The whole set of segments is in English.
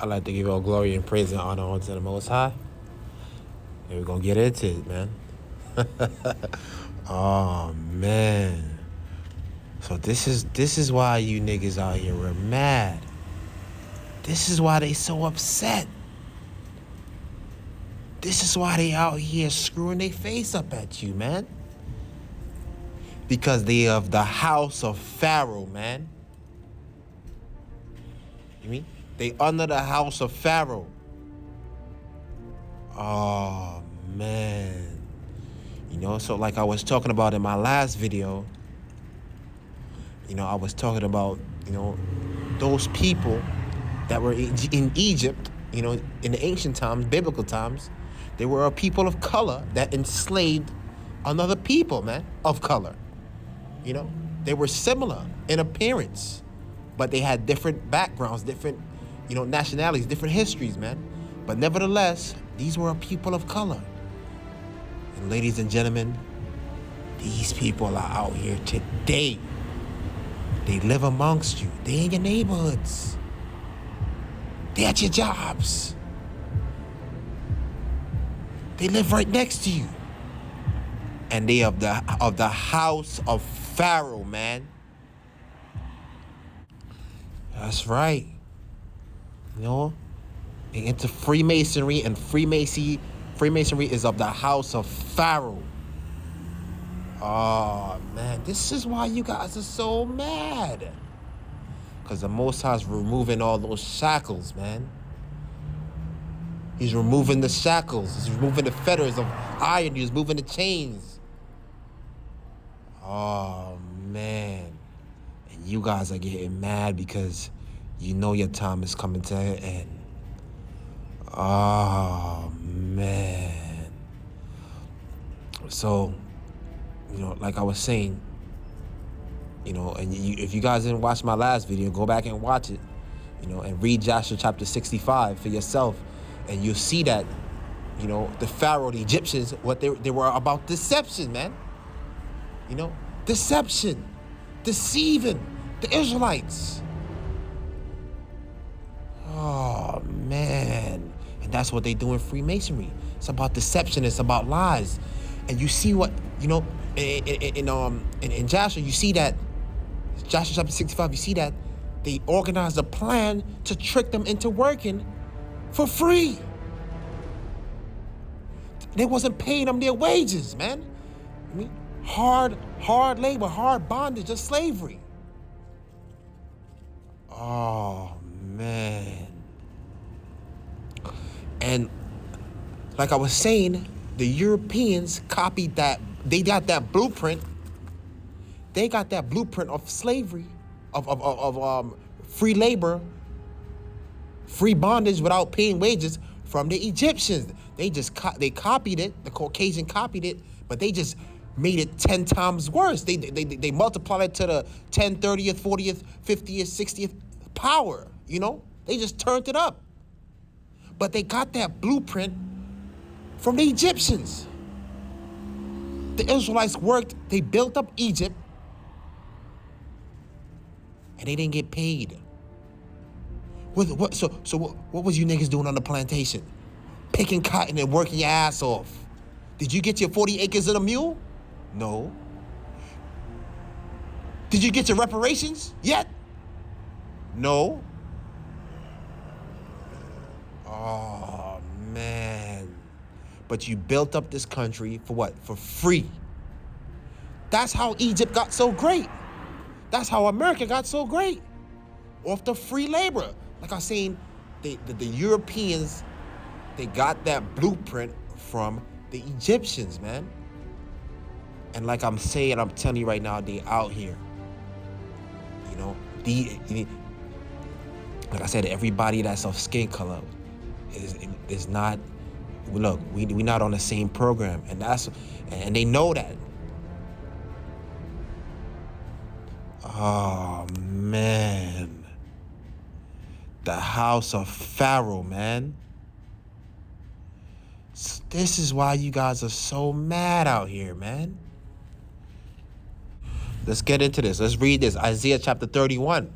I'd like to give all glory and praise and honor unto the Most High. And we're going to get into it, man. Oh, man. So this is why you niggas out here were mad. This is why they so upset. This is why they out here screwing their face up at you, man. Because they of the house of Pharaoh, man. You mean? They under the house of Pharaoh. Oh, man. You know, so like I was talking about in my last video, you know, I was talking about, you know, those people that were in Egypt, you know, in the ancient times, biblical times, they were a people of color that enslaved another people, man, of color. You know, they were similar in appearance, but they had different backgrounds, different, you know, nationalities, different histories, man. But nevertheless, these were a people of color. And ladies and gentlemen, these people are out here today. They live amongst you. They in your neighborhoods. They at your jobs. They live right next to you. And they of the house of Pharaoh, man. That's right. You know, and into Freemasonry, and Freemasonry is of the house of Pharaoh. Oh, man, this is why you guys are so mad. Because the Most High is removing all those shackles, man. He's removing the shackles. He's removing the fetters of iron. He's removing the chains. Oh, man. And you guys are getting mad because you know your time is coming to an end. Oh, man. So, you know, like I was saying, you know, and if you guys didn't watch my last video, go back and watch it, you know, and read Joshua chapter 65 for yourself. And you'll see that, you know, the Pharaoh, the Egyptians, what they were about deception, man. You know, deception, deceiving the Israelites. Oh, man. And that's what they do in Freemasonry. It's about deception. It's about lies. And you see what, you know, in Joshua, you see that, Joshua chapter 65, you see that they organized a plan to trick them into working for free. They wasn't paying them their wages, man. I mean, hard labor, hard bondage, just slavery. Oh, man. And like I was saying, the Europeans copied that. They got that blueprint. They got that blueprint of slavery, of free labor, free bondage without paying wages from the Egyptians. They copied it. The Caucasian copied it, but they just made it 10 times worse. They multiplied it to the 10, 30th, 40th, 50th, 60th power. You know, they just turned it up. But they got that blueprint from the Egyptians. The Israelites worked. They built up Egypt, and they didn't get paid. So what was you niggas doing on the plantation? Picking cotton and working your ass off. Did you get your 40 acres and a mule? No. Did you get your reparations yet? No. Oh, man. But you built up this country for what? For free. That's how Egypt got so great. That's how America got so great. Off the free labor. Like I was saying, the Europeans, they got that blueprint from the Egyptians, man. And like I'm saying, I'm telling you right now, they out here. You know, like I said, everybody that's of skin color is not. Look, we not on the same program, and they know that. Oh, man. The house of Pharaoh, man. This is why you guys are so mad out here, man. Let's get into this. Let's read this. Isaiah chapter 31,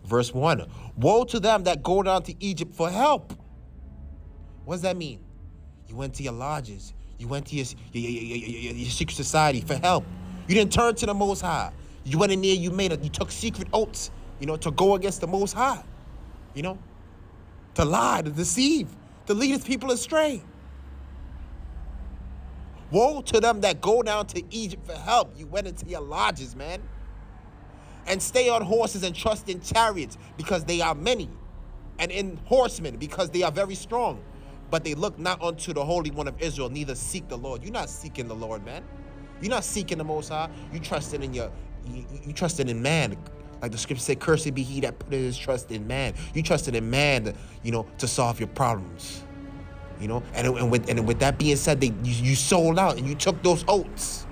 verse 1. Woe to them that go down to Egypt for help. What does that mean? You went to your lodges. You went to your secret society for help. You didn't turn to the Most High. You went in there, you took secret oaths, to go against the Most High. To lie, to deceive, to lead his people astray. Woe to them that go down to Egypt for help. You went into your lodges, man. And stay on horses and trust in chariots because they are many. And in horsemen because they are very strong. But they look not unto the Holy One of Israel, neither seek the Lord. You're not seeking the Lord, man. You're not seeking the Most High. You trusting in man. Like the scripture said, cursed be he that put his trust in man. You trusted in man, to solve your problems. And with that being said, you sold out and you took those oaths.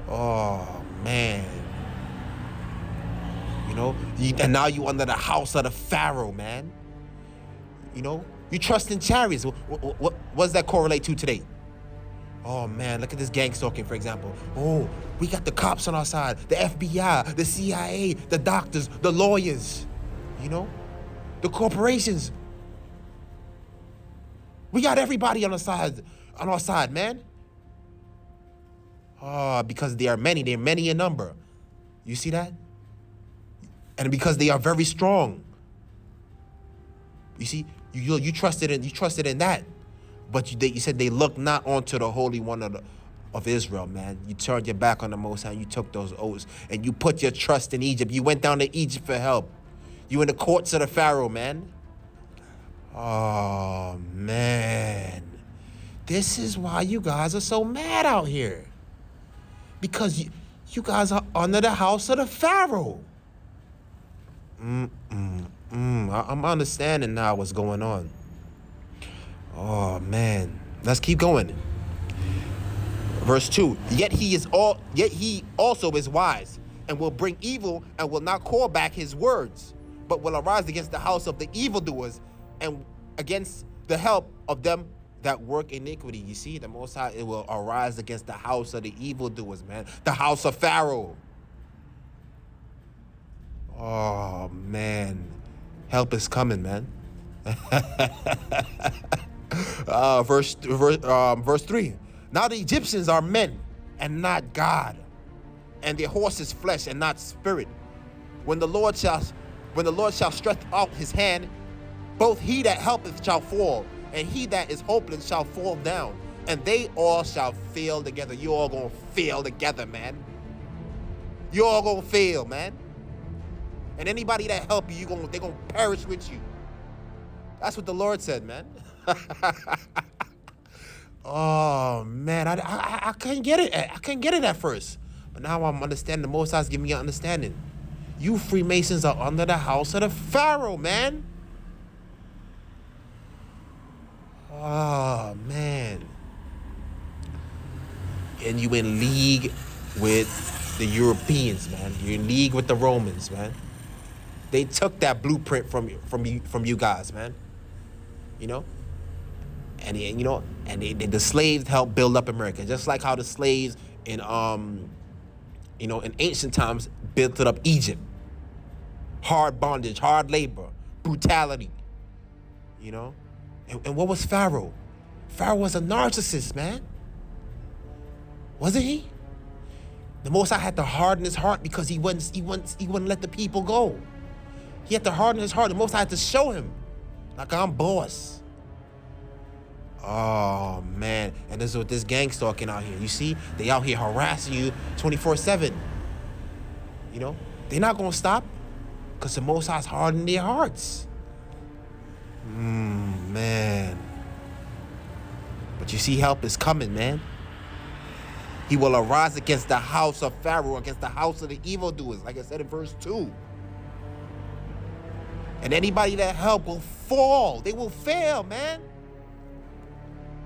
Oh man. And now you under the house of the Pharaoh, man. You trust in chariots. What does that correlate to today? Oh man, look at this gang stalking, for example. Oh, we got the cops on our side, the FBI, the CIA, the doctors, the lawyers, the corporations. We got everybody on our side, man. Because they're many in number. You see that? And because they are very strong. You see, you trusted in that. But you said they look not onto the Holy One of Israel, man. You turned your back on the Most High. You took those oaths. And you put your trust in Egypt. You went down to Egypt for help. You in the courts of the Pharaoh, man. Oh, man. This is why you guys are so mad out here. Because you guys are under the house of the Pharaoh. I'm understanding now what's going on. Oh man, let's keep going. Verse 2. Yet he also is wise, and will bring evil, and will not call back his words, but will arise against the house of the evildoers, and against the help of them that work iniquity. You see, the Most High, it will arise against the house of the evildoers, man. The house of Pharaoh. Oh man, help is coming, man. Verse 3. Now the Egyptians are men and not God, and their horses flesh and not spirit. When the Lord shall stretch out his hand, both he that helpeth shall fall, and he that is hopeless shall fall down, and they all shall fail together. You all gonna fail together, man. You all gonna fail, man. And anybody that help you, they're gonna perish with you. That's what the Lord said, man. Oh man, I couldn't get it. I couldn't get it at first, but now I'm understanding. The Most High's giving me an understanding. You Freemasons are under the house of the Pharaoh, man. Oh man, and you in league with the Europeans, man. You're in league with the Romans, man. They took that blueprint from you guys, man. And the slaves helped build up America, just like how the slaves in in ancient times built up Egypt. Hard bondage, hard labor, brutality. And what was Pharaoh? Pharaoh was a narcissist, man. Wasn't he? The Most High had to harden his heart because he wouldn't let the people go. He had to harden his heart. The Most High had to show him, like, I'm boss. Oh man, and this is what this gang stalking out here. You see, they out here harassing you 24/7. They're not gonna stop because the Most High's hardening their hearts. Man. But you see, help is coming, man. He will arise against the house of Pharaoh, against the house of the evildoers, like I said in verse 2. And anybody that help will fall. They will fail, man.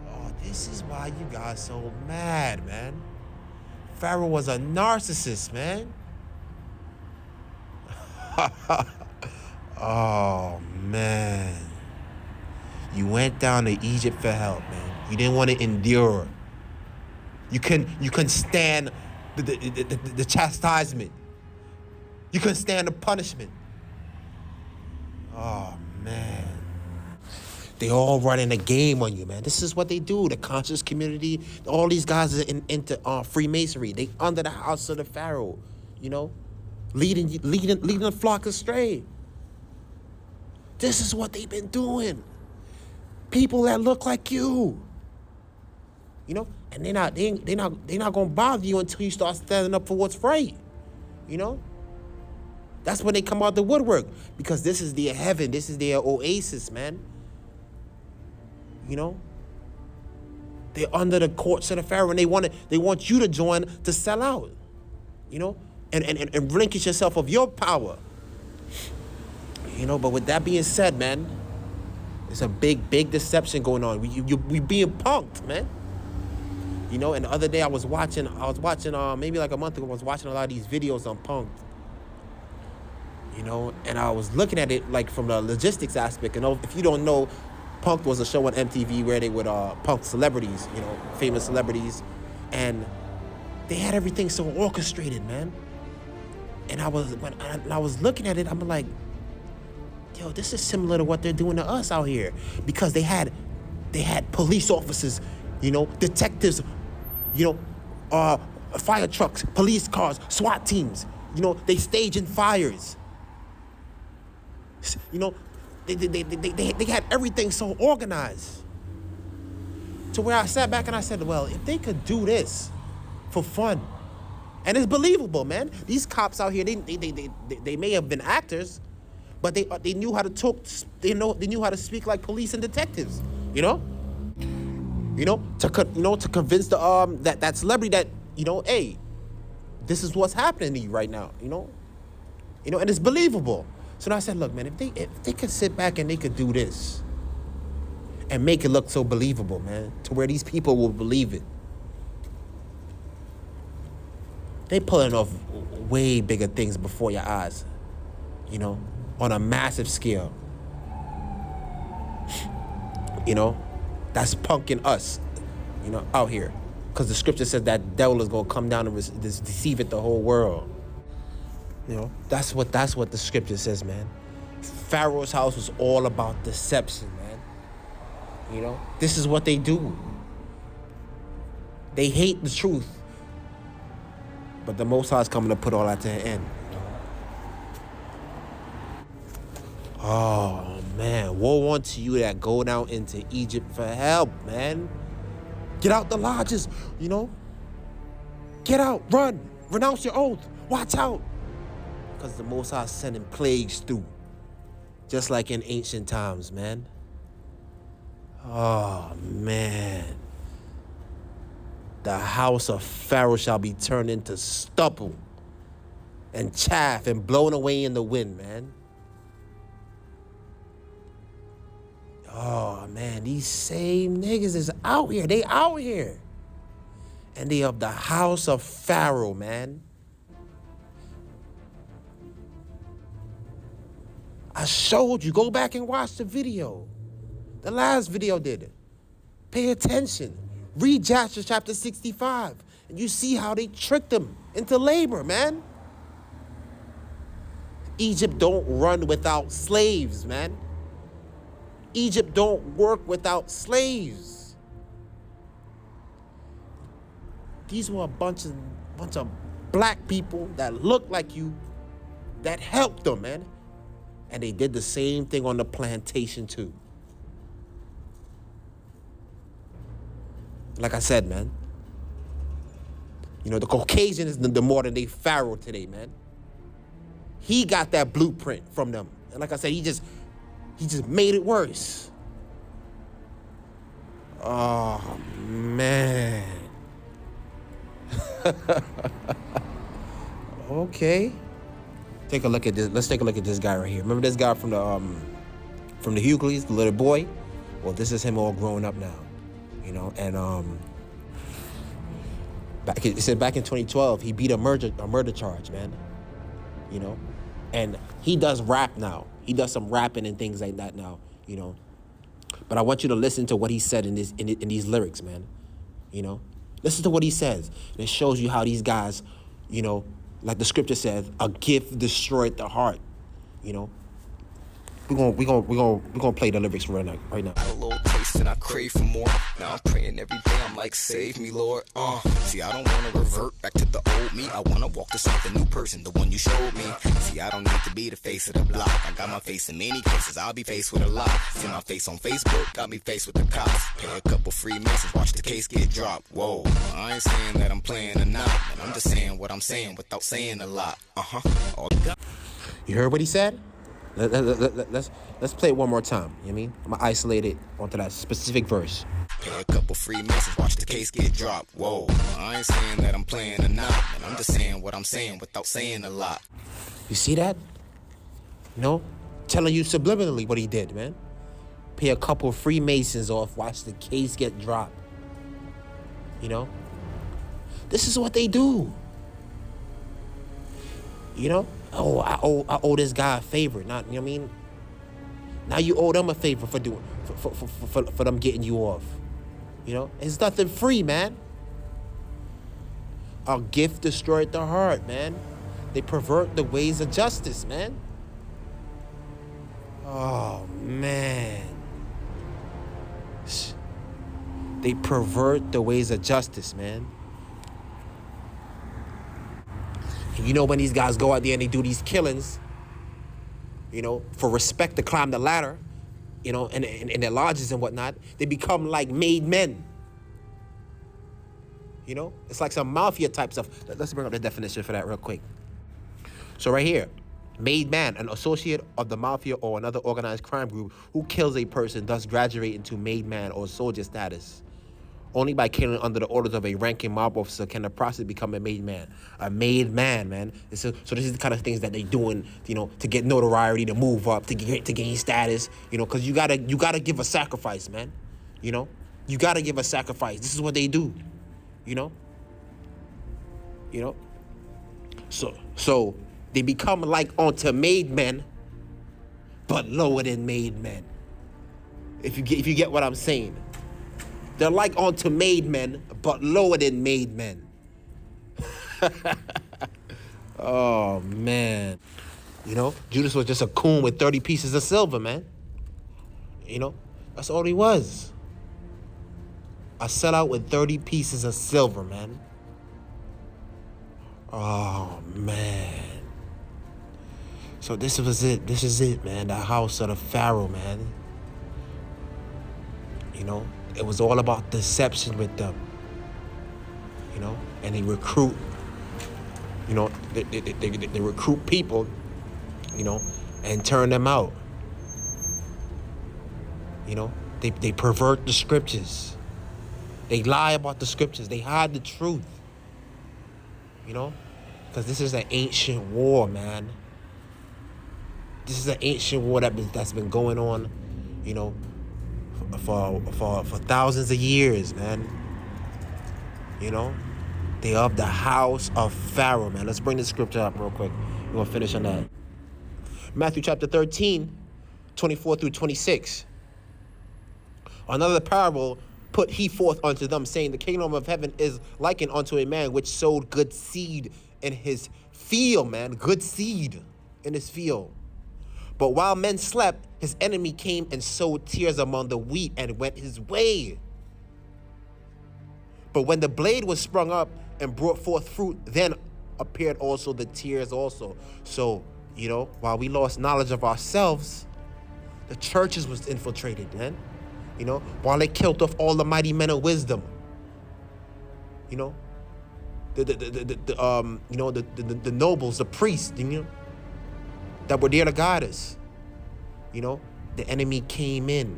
Oh, this is why you guys so mad, man. Pharaoh was a narcissist, man. Oh, man. You went down to Egypt for help, man. You didn't want to endure. You couldn't stand the chastisement. You couldn't stand the punishment. They all running a game on you, man. This is what they do. The conscious community, all these guys are into Freemasonry. They under the house of the pharaoh, you know, leading the flock astray. This is what they've been doing. People that look like you, you know, and they're not gonna bother you until you start standing up for what's right, you know. That's when they come out the woodwork, because this is their heaven. This is their oasis, man. You know, they're under the courts of the pharaoh, and they want you to join to sell out, you know, and relinquish yourself of your power, you know. But with that being said, man, it's a big deception going on. We being punked, man. You know, and the other day I was watching maybe like a month ago, I was watching a lot of these videos on punked. You know, and I was looking at it like from the logistics aspect. And if you don't know, Punked was a show on MTV where they would punk celebrities, you know, famous celebrities, and they had everything so orchestrated, man. And when I was looking at it, I'm like, yo, this is similar to what they're doing to us out here, because they had police officers, you know, detectives, you know, fire trucks, police cars, SWAT teams, you know, they staging fires. You know, they had everything so organized, to where I sat back and I said, well, if they could do this for fun, and it's believable, man. These cops out here, they may have been actors, but they knew how to talk. They knew how to speak like police and detectives. You know, to convince the that celebrity that, you know, hey, this is what's happening to you right now. You know, and it's believable. So I said, look, man, if they could sit back and they could do this and make it look so believable, man, to where these people will believe it. They pulling off way bigger things before your eyes, you know, on a massive scale. You know, that's punking us, you know, out here. Because the scripture says that devil is going to come down and deceive it the whole world. You know, that's what the scripture says, man. Pharaoh's house was all about deception, man. You know, this is what they do. They hate the truth. But the Most High is coming to put all that to an end. Oh, man. Woe unto you that go down into Egypt for help, man. Get out the lodges, you know. Get out, run, renounce your oath, watch out. Because the Most High is sending plagues through, just like in ancient times, man. Oh, man. The house of Pharaoh shall be turned into stubble and chaff and blown away in the wind, man. Oh, man, these same niggas is out here. They out here. And they of the house of Pharaoh, man. I showed you. Go back and watch the video. The last video did it. Pay attention. Read Joshua chapter 65. And you see how they tricked them into labor, man. Egypt don't run without slaves, man. Egypt don't work without slaves. These were a bunch of black people that looked like you that helped them, man. And they did the same thing on the plantation too. Like I said, man. You know, the Caucasian is the modern day pharaoh today, man. He got that blueprint from them. And like I said, he just made it worse. Oh, man. Okay. Take a look at this. Let's take a look at this guy right here. Remember this guy from the Hugleys, the little boy? Well, this is him all grown up now, you know. And it said back in 2012, he beat a murder charge, man. You know, and he does rap now. He does some rapping and things like that now, you know. But I want you to listen to what he said in these lyrics, man. You know, listen to what he says. And it shows you how these guys, you know, like the scripture says, a gift destroyed the heart, you know. We're gonna play the lyrics right now. A little taste and I crave for more. Now I'm praying every day, I'm like, save me, Lord. See, I don't wanna revert back to the old me. I wanna walk this like the new person, the one you showed me. See, I don't need to be the face of the block. I got my face in many places, I'll be faced with a lot. See my face on Facebook, got me faced with the cops. Pay a couple Freemasons, watch the case get dropped. Whoa, I ain't saying that I'm playing or not, but I'm just saying what I'm saying without saying a lot. You heard what he said? Let's play it one more time. You know what I mean? I'm gonna isolate it onto that specific verse. Pay a couple Freemasons, watch the case get dropped. Whoa, I ain't saying that I'm playing or not, but I'm just saying what I'm saying without saying a lot. You see that? Telling you subliminally what he did, man. Pay a couple Freemasons off, watch the case get dropped. This is what they do. Oh, I owe this guy a favor. Not, you know what I mean? Now you owe them a favor for doing for them getting you off. It's nothing free, man. A gift destroyed the heart, man. They pervert the ways of justice, man. Oh, man. They pervert the ways of justice, man. When these guys go out there and they do these killings, for respect to climb the ladder, in their lodges and whatnot, they become like made men. It's like some mafia type stuff. Let's bring up the definition for that real quick. So right here, made man, an associate of the mafia or another organized crime group who kills a person, thus graduate into made man or soldier status. Only by killing under the orders of a ranking mob officer can the process become a made man. A made man, man. So this is the kind of things that they doing, to get notoriety, to move up, to gain status, because you gotta give a sacrifice, man. You gotta give a sacrifice. This is what they do, So they become like unto made men, but lower than made men. If you get what I'm saying. They're like unto made men, but lower than made men. Oh, man. Judas was just a coon with 30 pieces of silver, man. That's all he was. A sellout with 30 pieces of silver, man. Oh, man. So this was it. This is it, man. The house of the Pharaoh, man. It was all about deception with them, and they recruit, they recruit people, and turn them out. They pervert the scriptures. They lie about the scriptures. They hide the truth, because this is an ancient war, man. This is an ancient war that's been going on, for thousands of years, man. They of the house of Pharaoh, man. Let's bring the scripture up real quick. We're going to finish on that. Matthew chapter 13, 24 through 26. Another parable put he forth unto them, saying, the kingdom of heaven is likened unto a man which sowed good seed in his field, man. Good seed in his field. But while men slept, his enemy came and sowed tares among the wheat and went his way. But when the blade was sprung up and brought forth fruit, then appeared also the tares also. So, while we lost knowledge of ourselves, the churches was infiltrated, man. While they killed off all the mighty men of wisdom. The nobles, the priests, that were there to guide us. The enemy came in.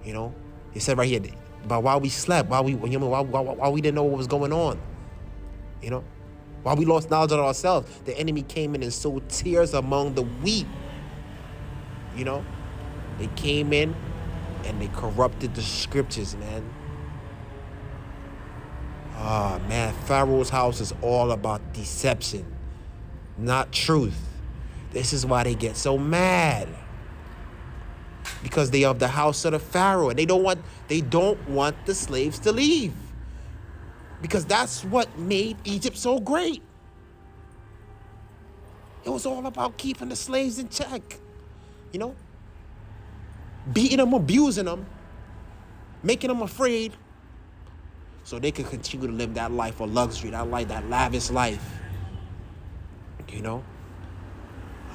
It said right here, but while we slept, while we didn't know what was going on, while we lost knowledge of ourselves, the enemy came in and sowed tares among the wheat. They came in and they corrupted the scriptures, man. Ah, man, Pharaoh's house is all about deception, not truth. This is why they get so mad. Because they are of the house of the Pharaoh. And they don't want the slaves to leave. Because that's what made Egypt so great. It was all about keeping the slaves in check. You know, beating them, abusing them, making them afraid, so they could continue to live that life of luxury, that life, that lavish life. You know?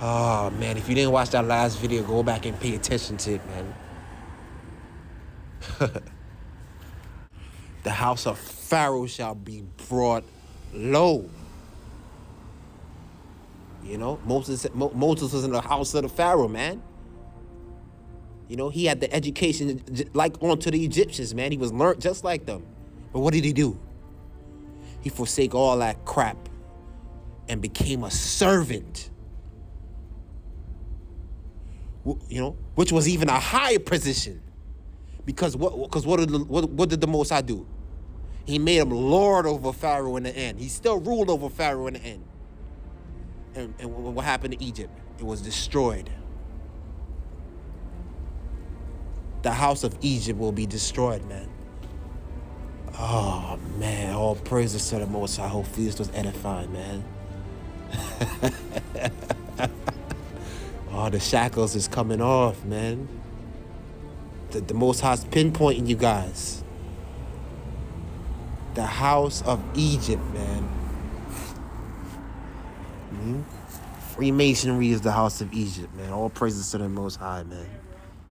Oh, man, if you didn't watch that last video, go back and pay attention to it, man. The house of Pharaoh shall be brought low. You know, Moses was in the house of the Pharaoh, man. You know, he had the education like onto the Egyptians, man. He was learned just like them. But what did he do? He forsake all that crap and became a servant. You know, which was even a higher position. Because what did the Most High do? He made him Lord over Pharaoh in the end. He still ruled over Pharaoh in the end. And what happened to Egypt? It was destroyed. The house of Egypt will be destroyed, man. Oh, man. All praises to the Most High. Hopefully this was edifying, man. Oh, the shackles is coming off, man. The Most High's pinpointing you guys. The house of Egypt, man. Freemasonry is the house of Egypt, man. All praises to the Most High, man.